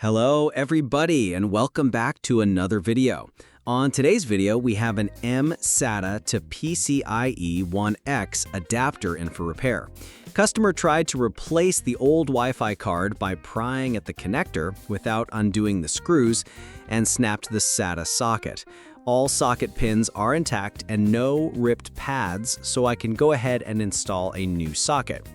Hello everybody and welcome back to another video. On today's video we have an Msata to PCIe 1X adapter in for repair. Customer tried to replace the old Wi-Fi card by prying at the connector without undoing the screws and snapped the SATA socket. All socket pins are intact and no ripped pads, so I can go ahead and install a new socket.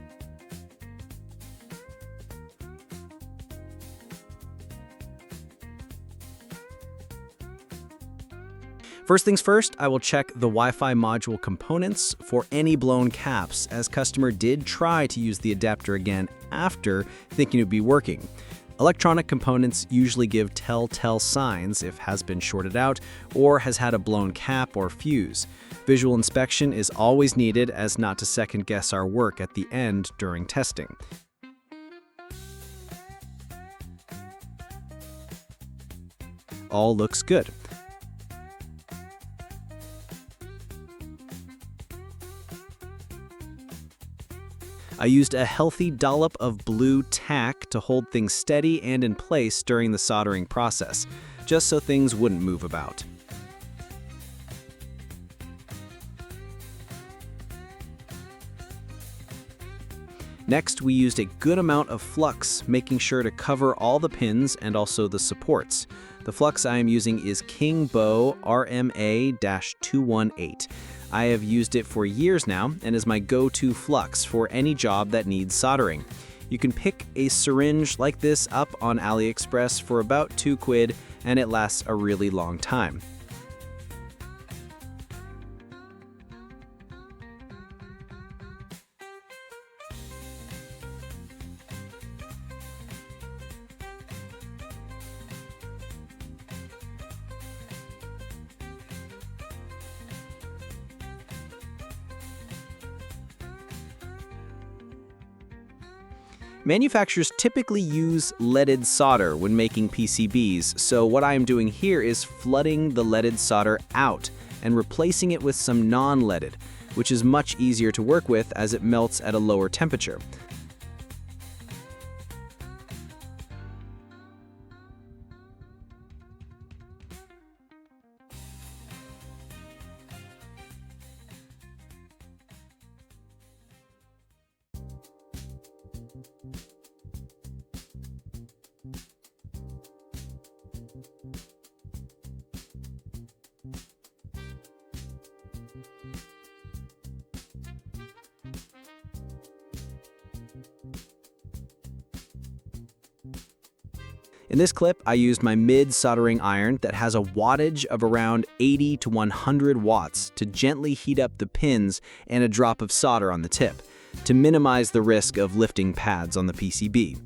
First things first, I will check the Wi-Fi module components for any blown caps, as customer did try to use the adapter again after thinking it would be working. Electronic components usually give telltale signs if has been shorted out or has had a blown cap or fuse. Visual inspection is always needed as not to second guess our work at the end during testing. All looks good. I used a healthy dollop of blue tack to hold things steady and in place during the soldering process, just so things wouldn't move about. Next, we used a good amount of flux, making sure to cover all the pins and also the supports. The flux I am using is Kingbo RMA-218. I have used it for years now and is my go-to flux for any job that needs soldering. You can pick a syringe like this up on AliExpress for about £2 and it lasts a really long time. Manufacturers typically use leaded solder when making PCBs, so what I am doing here is flooding the leaded solder out and replacing it with some non-leaded, which is much easier to work with as it melts at a lower temperature. In this clip, I used my mid-soldering iron that has a wattage of around 80 to 100 watts to gently heat up the pins and a drop of solder on the tip, to minimize the risk of lifting pads on the PCB.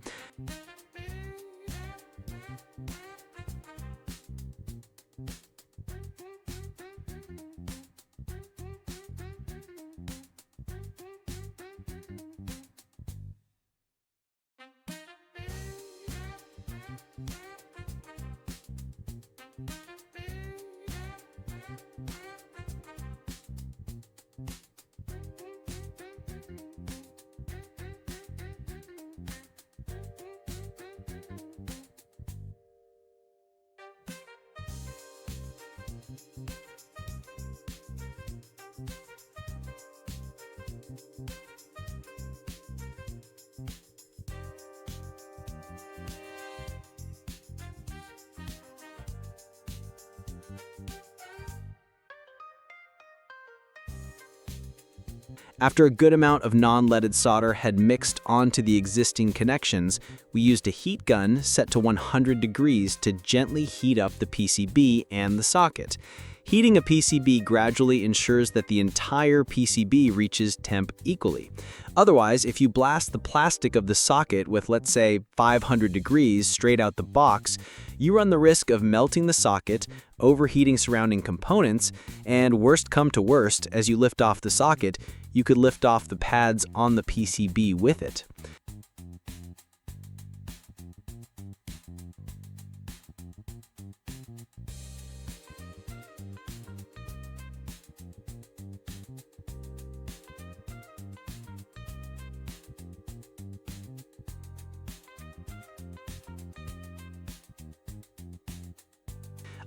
After a good amount of non-leaded solder had mixed onto the existing connections, we used a heat gun set to 100 degrees to gently heat up the PCB and the socket. Heating a PCB gradually ensures that the entire PCB reaches temp equally. Otherwise, if you blast the plastic of the socket with, let's say, 500 degrees straight out the box, you run the risk of melting the socket, overheating surrounding components, and worst come to worst, as you lift off the socket, you could lift off the pads on the PCB with it.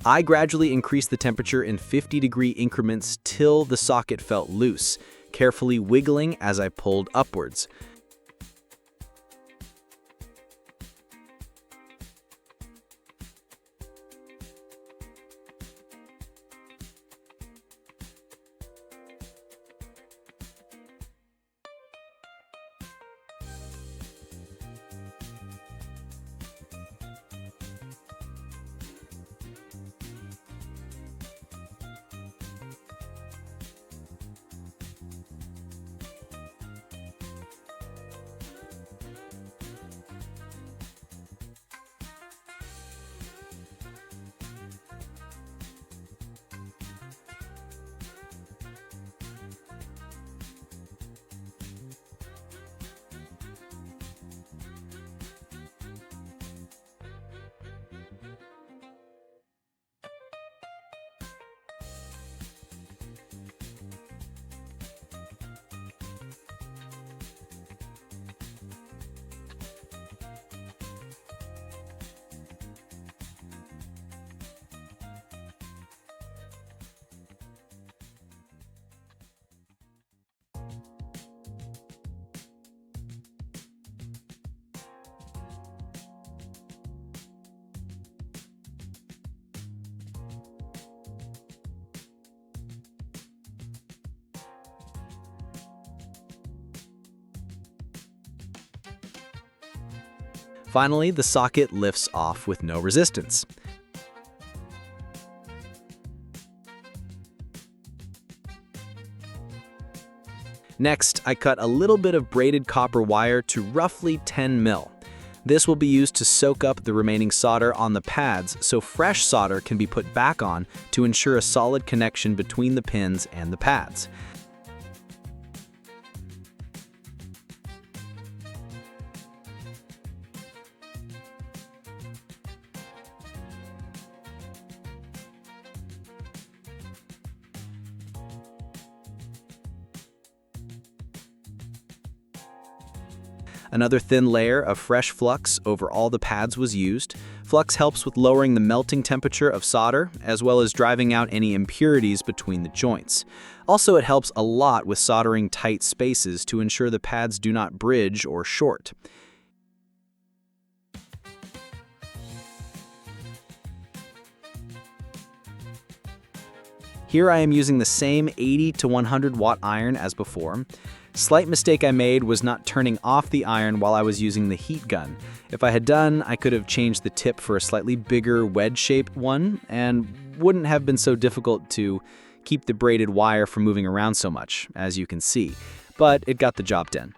I gradually increased the temperature in 50-degree increments till the socket felt loose, carefully wiggling as I pulled upwards. Finally, the socket lifts off with no resistance. Next, I cut a little bit of braided copper wire to roughly 10 mil. This will be used to soak up the remaining solder on the pads so fresh solder can be put back on to ensure a solid connection between the pins and the pads. Another thin layer of fresh flux over all the pads was used. Flux helps with lowering the melting temperature of solder, as well as driving out any impurities between the joints. Also, it helps a lot with soldering tight spaces to ensure the pads do not bridge or short. Here I am using the same 80 to 100 watt iron as before. Slight mistake I made was not turning off the iron while I was using the heat gun. If I had done, I could have changed the tip for a slightly bigger wedge-shaped one and wouldn't have been so difficult to keep the braided wire from moving around so much, as you can see. But it got the job done.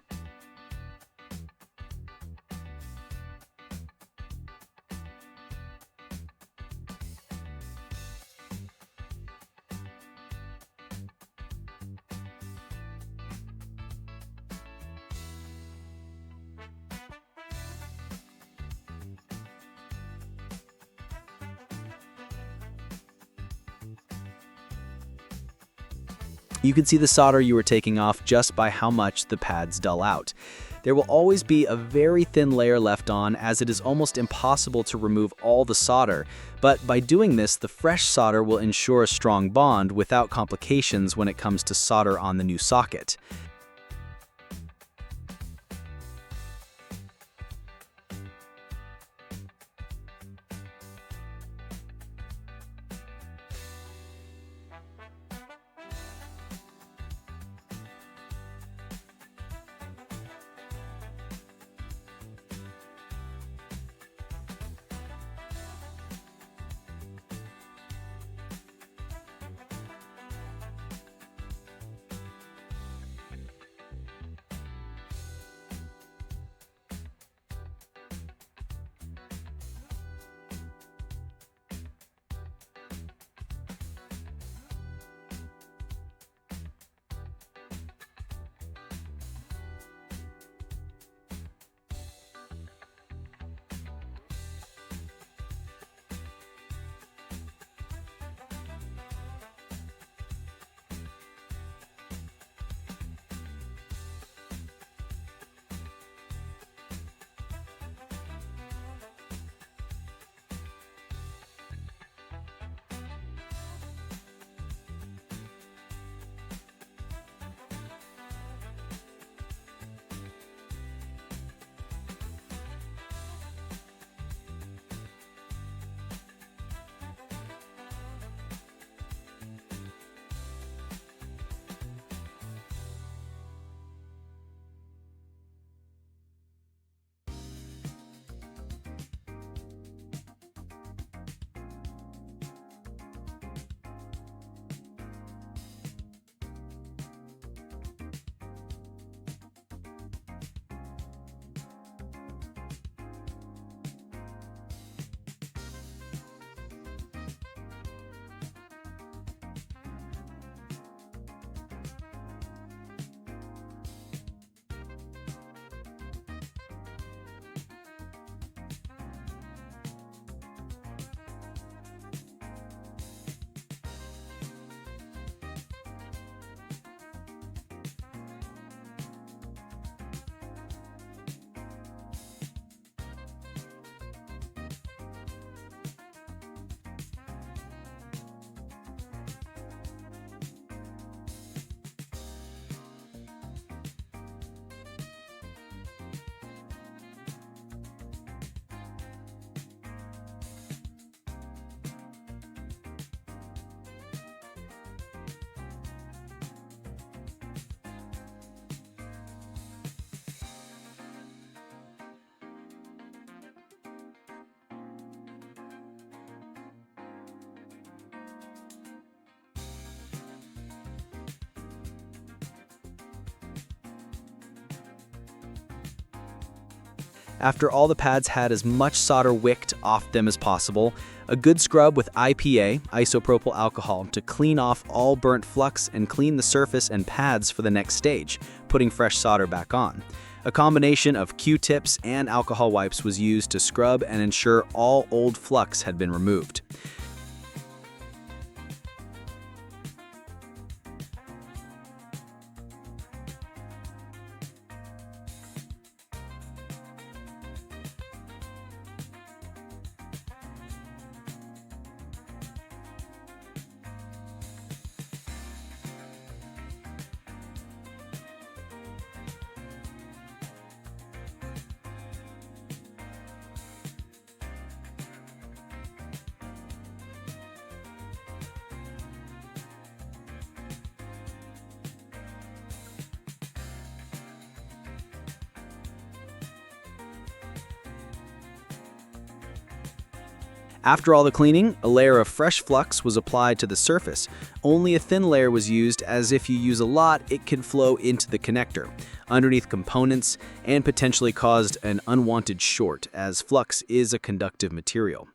You can see the solder you were taking off just by how much the pads dull out. There will always be a very thin layer left on, as it is almost impossible to remove all the solder, but by doing this, the fresh solder will ensure a strong bond without complications when it comes to solder on the new socket. After all the pads had as much solder wicked off them as possible, a good scrub with IPA, isopropyl alcohol, to clean off all burnt flux and clean the surface and pads for the next stage, putting fresh solder back on. A combination of Q-tips and alcohol wipes was used to scrub and ensure all old flux had been removed. After all the cleaning, a layer of fresh flux was applied to the surface. Only a thin layer was used, as if you use a lot, it could flow into the connector, underneath components, and potentially caused an unwanted short, as flux is a conductive material.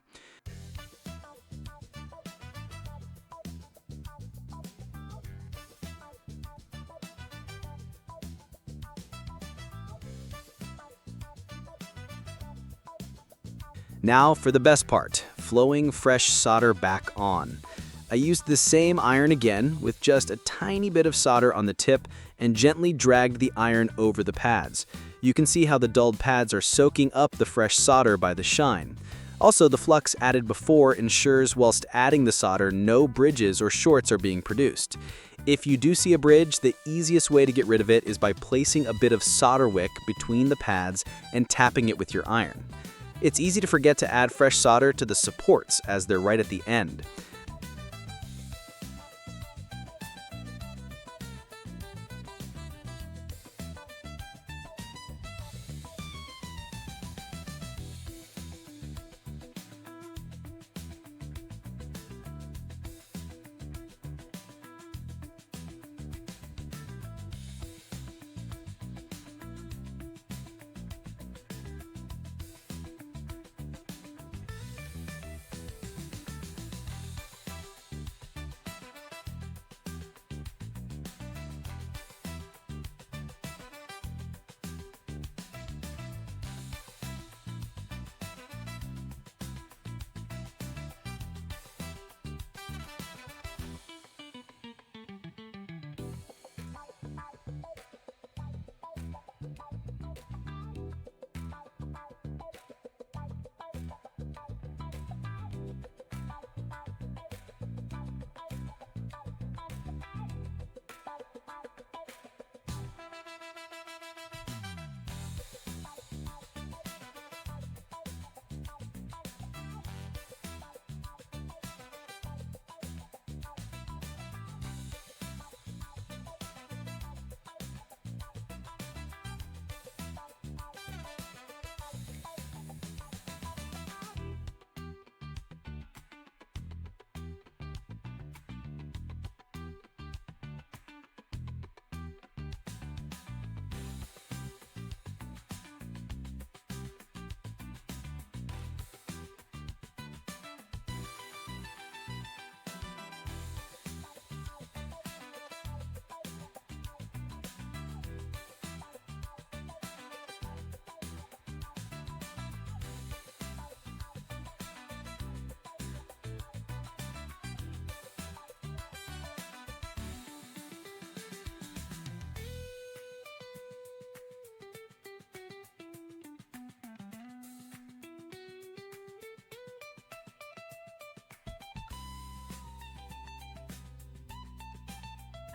Now for the best part, flowing fresh solder back on. I used the same iron again with just a tiny bit of solder on the tip and gently dragged the iron over the pads. You can see how the dulled pads are soaking up the fresh solder by the shine. Also, the flux added before ensures whilst adding the solder, no bridges or shorts are being produced. If you do see a bridge, the easiest way to get rid of it is by placing a bit of solder wick between the pads and tapping it with your iron. It's easy to forget to add fresh solder to the supports as they're right at the end.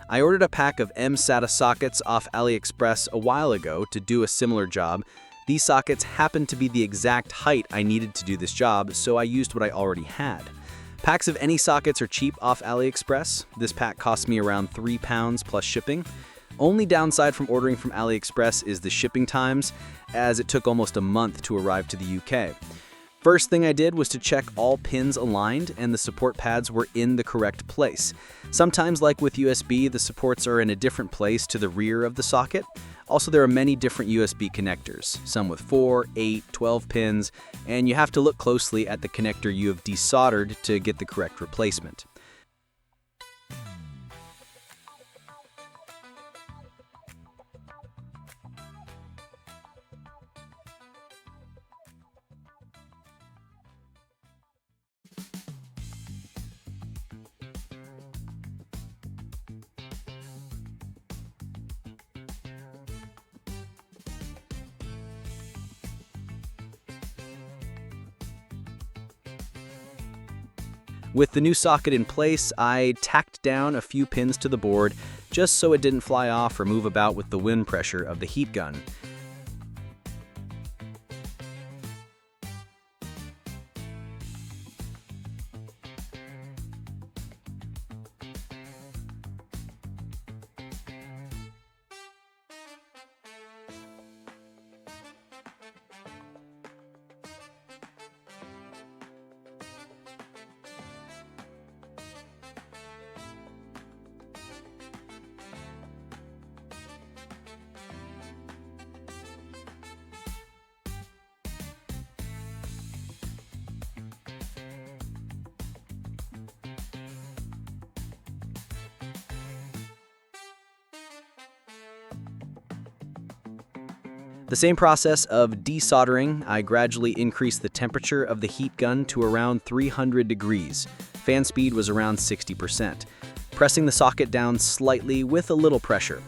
I ordered a pack of Msata sockets off AliExpress a while ago to do a similar job. These sockets happened to be the exact height I needed to do this job, so I used what I already had. Packs of any sockets are cheap off AliExpress. This pack cost me around £3 plus shipping. Only downside from ordering from AliExpress is the shipping times, as it took almost a month to arrive to the UK. First thing I did was to check all pins aligned and the support pads were in the correct place. Sometimes, like with USB, the supports are in a different place to the rear of the socket. Also, there are many different USB connectors, some with 4, 8, 12 pins, and you have to look closely at the connector you have desoldered to get the correct replacement. With the new socket in place, I tacked down a few pins to the board just so it didn't fly off or move about with the wind pressure of the heat gun. The same process of desoldering, I gradually increased the temperature of the heat gun to around 300 degrees. Fan speed was around 60%, pressing the socket down slightly with a little pressure.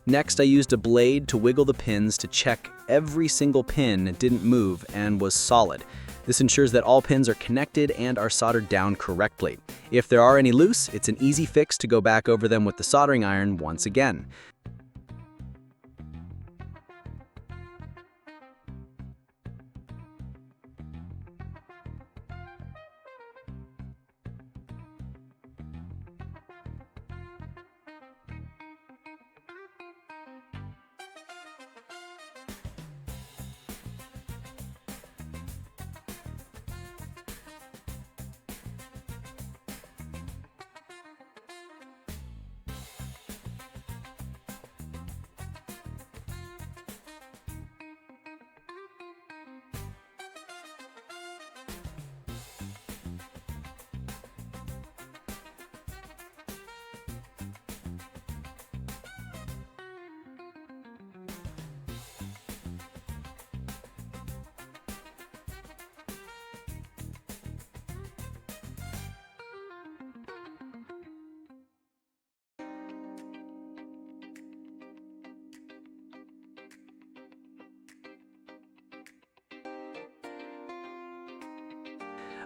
Next, I used a blade to wiggle the pins to check every single pin didn't move and was solid. This ensures that all pins are connected and are soldered down correctly. If there are any loose, it's an easy fix to go back over them with the soldering iron once again.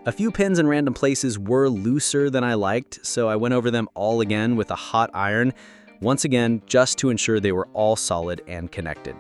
A few pins in random places were looser than I liked, so I went over them all again with a hot iron, once again just to ensure they were all solid and connected.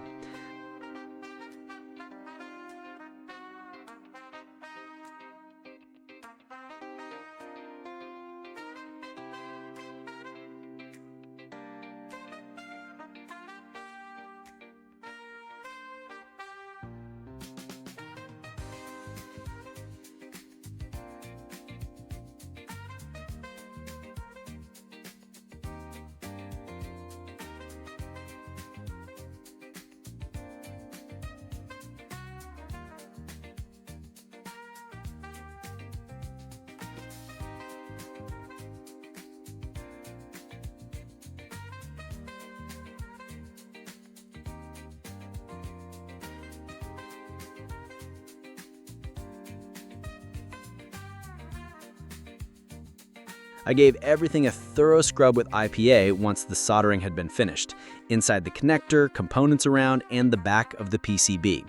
I gave everything a thorough scrub with IPA once the soldering had been finished, inside the connector, components around, and the back of the PCB.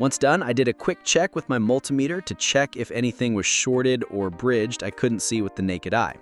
Once done, I did a quick check with my multimeter to check if anything was shorted or bridged I couldn't see with the naked eye.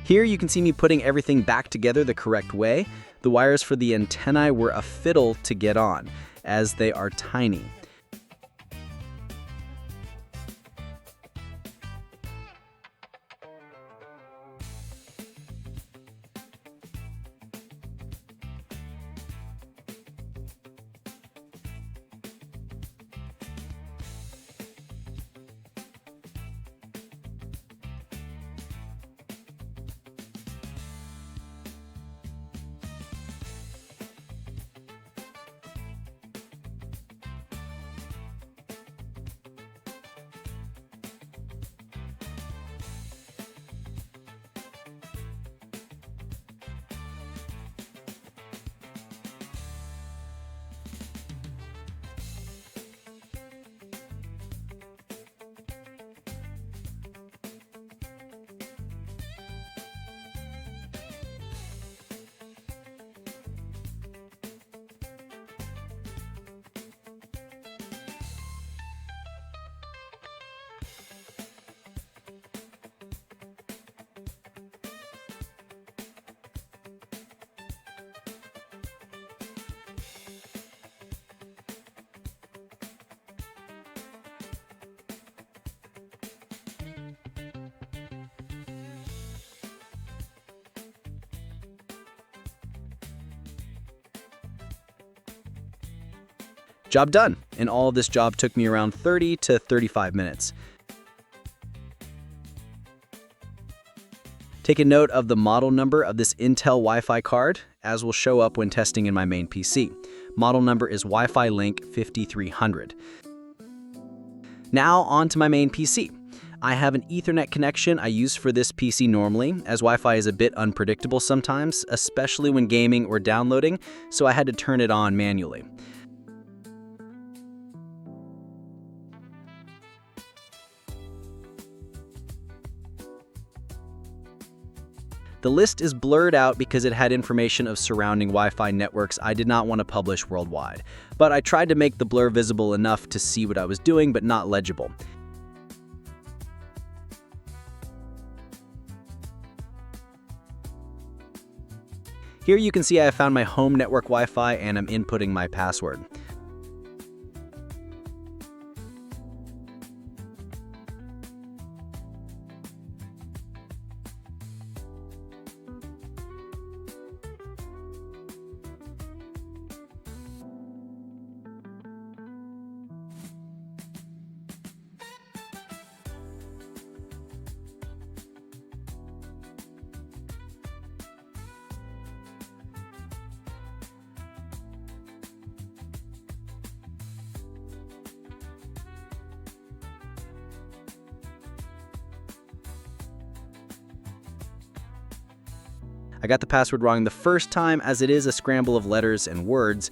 Here you can see me putting everything back together the correct way. The wires for the antennae were a fiddle to get on, as they are tiny. Job done, and all of this job took me around 30 to 35 minutes. Take a note of the model number of this Intel Wi-Fi card, as will show up when testing in my main PC. Model number is Wi-Fi Link 5300. Now on to my main PC. I have an Ethernet connection I use for this PC normally, as Wi-Fi is a bit unpredictable sometimes, especially when gaming or downloading, so I had to turn it on manually. The list is blurred out because it had information of surrounding Wi-Fi networks I did not want to publish worldwide, but I tried to make the blur visible enough to see what I was doing but not legible. Here you can see I have found my home network Wi-Fi and I'm inputting my password. I got the password wrong the first time, as it is a scramble of letters and words.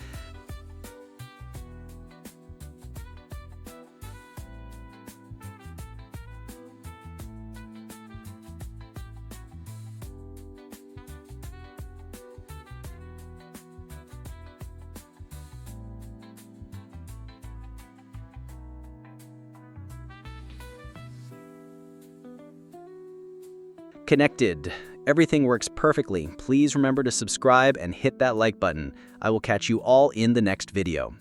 Connected. Everything works perfectly. Please remember to subscribe and hit that like button. I will catch you all in the next video.